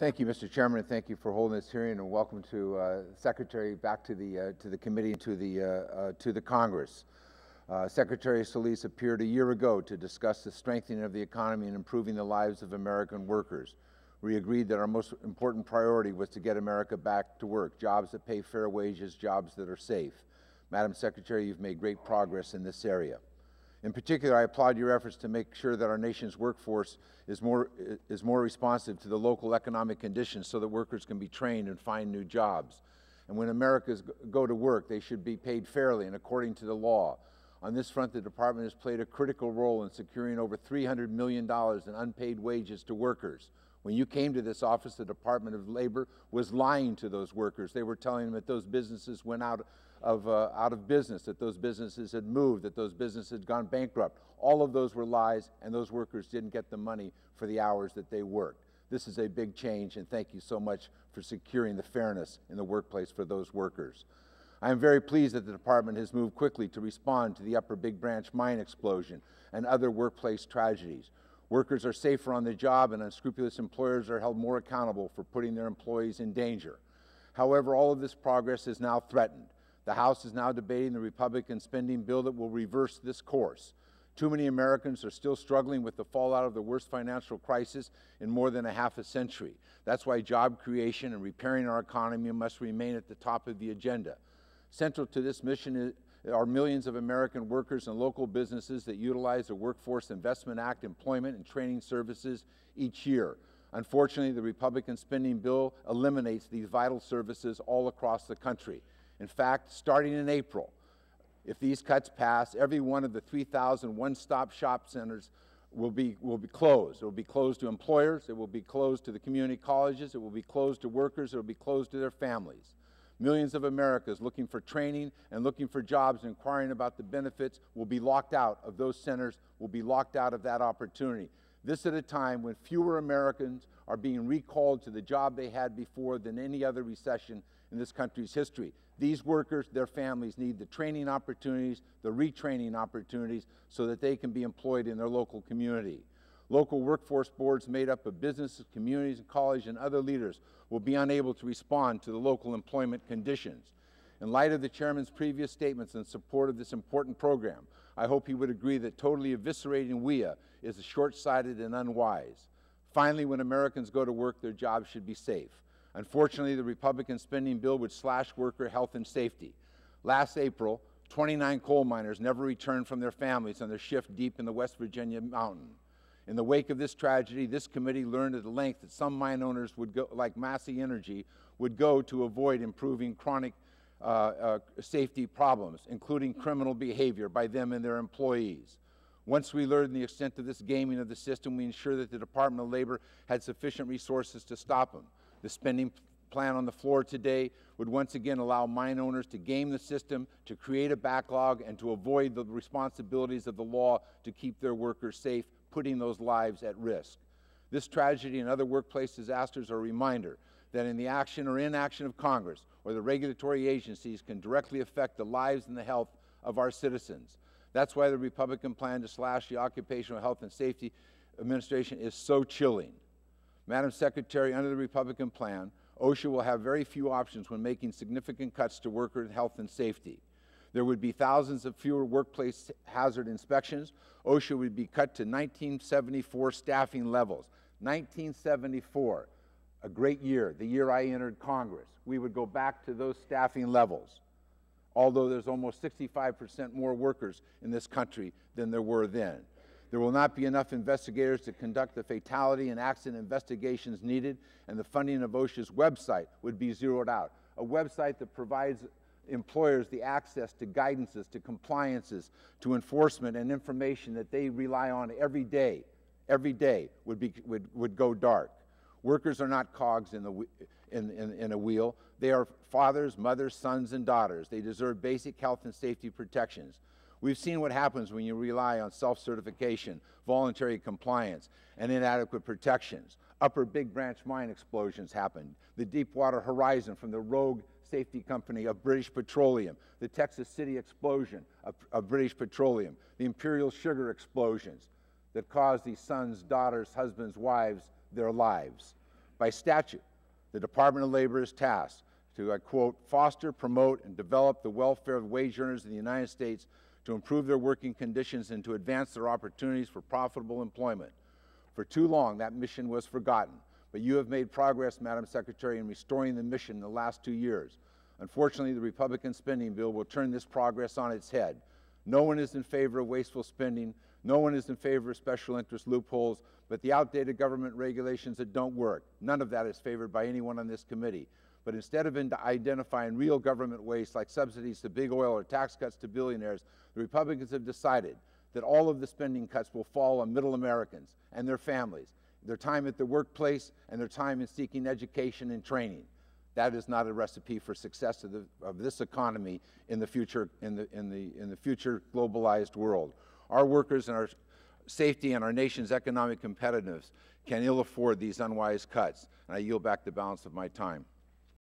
Thank you, Mr. Chairman, and thank you for holding this hearing, and welcome to Secretary back to the committee and to the Congress. Secretary Solis appeared a year ago to discuss the strengthening of the economy and improving the lives of American workers. We agreed that our most important priority was to get America back to work, jobs that pay fair wages, jobs that are safe. Madam Secretary, you've made great progress in this area. In particular, I applaud your efforts to make sure that our nation's workforce is more responsive to the local economic conditions so that workers can be trained and find new jobs. And when Americans go to work, they should be paid fairly and according to the law. On this front, the Department has played a critical role in securing over $300 million in unpaid wages to workers. When you came to this office, the Department of Labor was lying to those workers. They were telling them that those businesses went out of business, that those businesses had moved, that those businesses had gone bankrupt. All of those were lies, and those workers didn't get the money for the hours that they worked. This is a big change, and thank you so much for securing the fairness in the workplace for those workers. I am very pleased that the Department has moved quickly to respond to the Upper Big Branch mine explosion and other workplace tragedies. Workers are safer on the job, and unscrupulous employers are held more accountable for putting their employees in danger. However, all of this progress is now threatened. The House is now debating the Republican spending bill that will reverse this course. Too many Americans are still struggling with the fallout of the worst financial crisis in more than a half a century. That's why job creation and repairing our economy must remain at the top of the agenda. Central to this mission are millions of American workers and local businesses that utilize the Workforce Investment Act employment and training services each year. Unfortunately, the Republican spending bill eliminates these vital services all across the country. In fact, starting in April, if these cuts pass, every one of the 3,000 one-stop shop centers will be closed. It will be closed to employers, it will be closed to the community colleges, it will be closed to workers, it will be closed to their families. Millions of Americans looking for training and looking for jobs and inquiring about the benefits will be locked out of those centers, will be locked out of that opportunity. This at a time when fewer Americans are being recalled to the job they had before than any other recession in this country's history. These workers, their families need the training opportunities, the retraining opportunities so that they can be employed in their local community. Local workforce boards made up of businesses, communities, and colleges and other leaders will be unable to respond to the local employment conditions. In light of the Chairman's previous statements in support of this important program, I hope he would agree that totally eviscerating WIA is short-sighted and unwise. Finally, when Americans go to work, their jobs should be safe. Unfortunately, the Republican spending bill would slash worker health and safety. Last April, 29 coal miners never returned from their families on their shift deep in the West Virginia mountain. In the wake of this tragedy, this committee learned at length that some mine owners would go, like Massey Energy, would go to avoid improving chronic safety problems, including criminal behavior by them and their employees. Once we learned the extent of this gaming of the system, we ensured that the Department of Labor had sufficient resources to stop them. The spending plan on the floor today would once again allow mine owners to game the system, to create a backlog, and to avoid the responsibilities of the law to keep their workers safe, putting those lives at risk. This tragedy and other workplace disasters are a reminder that in the action or inaction of Congress or the regulatory agencies can directly affect the lives and the health of our citizens. That's why the Republican plan to slash the Occupational Health and Safety Administration is so chilling. Madam Secretary, under the Republican plan, OSHA will have very few options when making significant cuts to worker health and safety. There would be thousands of fewer workplace hazard inspections. OSHA would be cut to 1974 staffing levels. 1974, a great year, the year I entered Congress. We would go back to those staffing levels, although there's almost 65% more workers in this country than there were then. There will not be enough investigators to conduct the fatality and accident investigations needed, and the funding of OSHA's website would be zeroed out, a website that provides employers the access to guidances, to compliances, to enforcement and information that they rely on every day would go dark. Workers are not cogs in a wheel. They are fathers, mothers, sons, and daughters. They deserve basic health and safety protections. We've seen what happens when you rely on self-certification, voluntary compliance, and inadequate protections. Upper Big Branch mine explosions happened. The Deepwater Horizon from the rogue safety company of British Petroleum. The Texas City explosion of British Petroleum. The Imperial Sugar explosions that caused these sons, daughters, husbands, wives their lives. By statute, the Department of Labor is tasked to, I quote, foster, promote, and develop the welfare of wage earners in the United States, to improve their working conditions and to advance their opportunities for profitable employment. For too long, that mission was forgotten, but you have made progress, Madam Secretary, in restoring the mission in the last 2 years. Unfortunately, the Republican spending bill will turn this progress on its head. No one is in favor of wasteful spending. No one is in favor of special interest loopholes, but the outdated government regulations that don't work, none of that is favored by anyone on this committee. But instead of identifying real government waste like subsidies to big oil or tax cuts to billionaires, the Republicans have decided that all of the spending cuts will fall on middle Americans and their families, their time at the workplace and their time in seeking education and training. That is not a recipe for success of this economy in the future, in the future globalized world. Our workers and our safety and our nation's economic competitiveness can ill afford these unwise cuts. And I yield back the balance of my time.